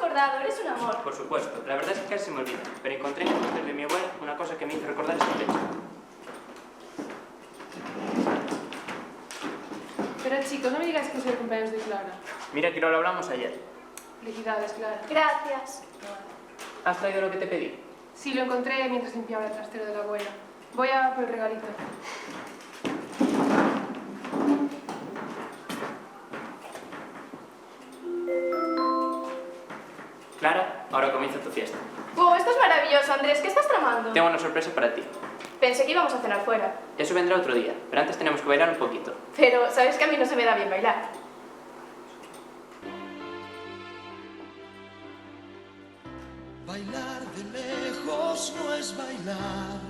acordado, eres un amor. Por supuesto, la verdad es que casi se me olvida, pero encontré en el póster de mi abuela una cosa que me hizo recordar esta fecha. Pero chicos, no me digáis que es el cumpleaños de Clara. Mira que no lo hablamos ayer. Felicidades, Clara. Gracias. ¿Has traído lo que te pedí? Sí, lo encontré mientras limpiaba el trastero de la abuela. Voy a por el regalito. Clara, ahora comienza tu fiesta. ¡Wow! Esto es maravilloso, Andrés. ¿Qué estás tramando? Tengo una sorpresa para ti. Pensé que íbamos a cenar fuera. Eso vendrá otro día, pero antes tenemos que bailar un poquito. Pero, ¿sabes que a mí no se me da bien bailar? Bailar de lejos no es bailar.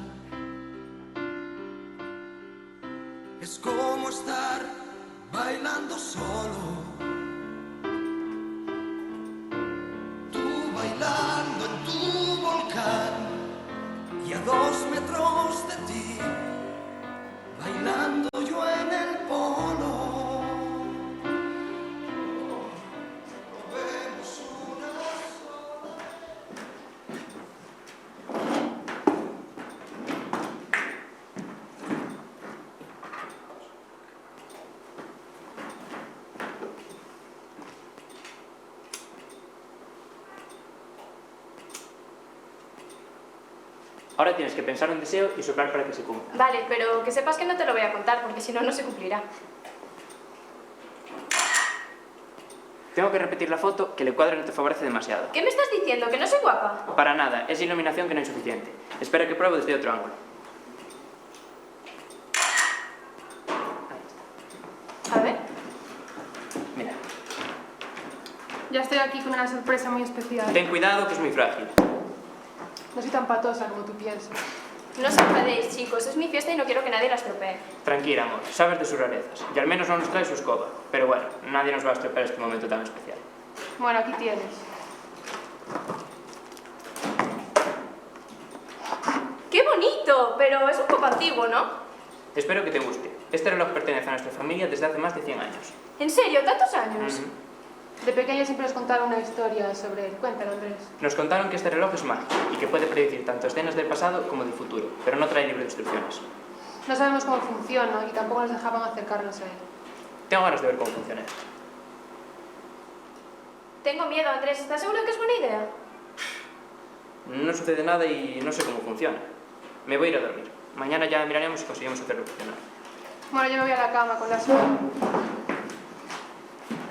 Es como estar bailando solo. Tú bailando en tu volcán y a 2 metros de ti, bailando yo en el polo. Vemos una sola. Ahora tienes que pensar un deseo y soplar para que se cumpla. Vale, pero que sepas que no te lo voy a contar, porque si no, no se cumplirá. Tengo que repetir la foto, que el cuadro no te favorece demasiado. ¿Qué me estás diciendo? ¿Que no soy guapa? Para nada, es iluminación que no es suficiente. Espera que pruebe desde otro ángulo. A ver. Mira, Ya estoy aquí con una sorpresa muy especial. ten cuidado que es muy frágil. No soy tan patosa como tú piensas. No os enfadéis, chicos. Es mi fiesta y no quiero que nadie la estropee. Tranquila, amor, sabes de sus rarezas. Y al menos no nos trae su escoba. Pero bueno, nadie nos va a estropear este momento tan especial. Bueno, aquí tienes. ¡Qué bonito! Pero es un poco antiguo, ¿no? Espero que te guste. Este reloj pertenece a nuestra familia desde hace más de 100 años. ¿En serio? ¿Tantos años? De pequeña siempre nos contaron una historia sobre él. Cuéntalo, Andrés. Nos contaron que este reloj es mágico y que puede predecir tanto escenas del pasado como del futuro, pero no trae libro de instrucciones. No sabemos cómo funciona y tampoco nos dejaban acercarnos a él. Tengo ganas de ver cómo funciona. Tengo miedo, Andrés. ¿Estás seguro que es buena idea? No sucede nada y no sé cómo funciona. Me voy a ir a dormir. Mañana ya miraremos si conseguimos hacerlo funcionar. Bueno, yo me voy a la cama con la suerte.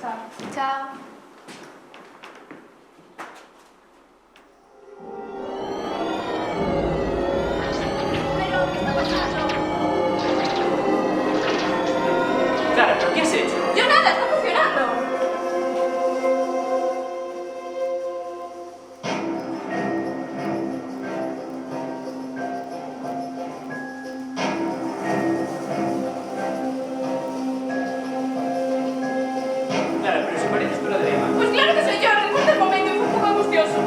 Chao. Chao. ¿Pero qué está pasando? Clara, ¿pero qué has hecho? ¡Yo nada! ¡Está funcionando! Clara, pero si pareces tú la de Emma. Pues claro que soy yo. Recuerda el momento y fue un poco angustioso.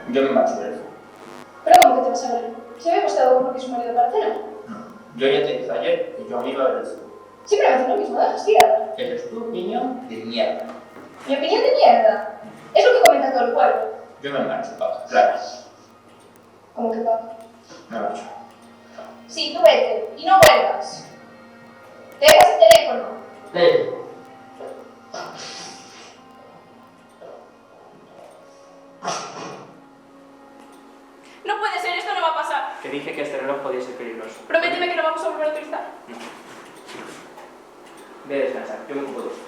Yo me marcho, ¿eh? ¿Pero cómo que te vas a ver? ¿Se había acostado con su marido para cenar? Yo ya te dije ayer que yo me iba a ver eso. Siempre me haces lo mismo, dejas tirada. Esa es tu opinión de mierda. Mi opinión de mierda. Es lo que comenta todo el pueblo. Yo me marcho, papá. Claro. ¿Cómo que papá? Me marcho. Sí, tú vete. Y no vuelvas. Te dejas el teléfono. No puede ser, esto no va a pasar. Te dije que este reloj podía ser peligroso. Prométeme que no vamos a volver a utilizar. Ve a descansar, yo me ocupo de esto.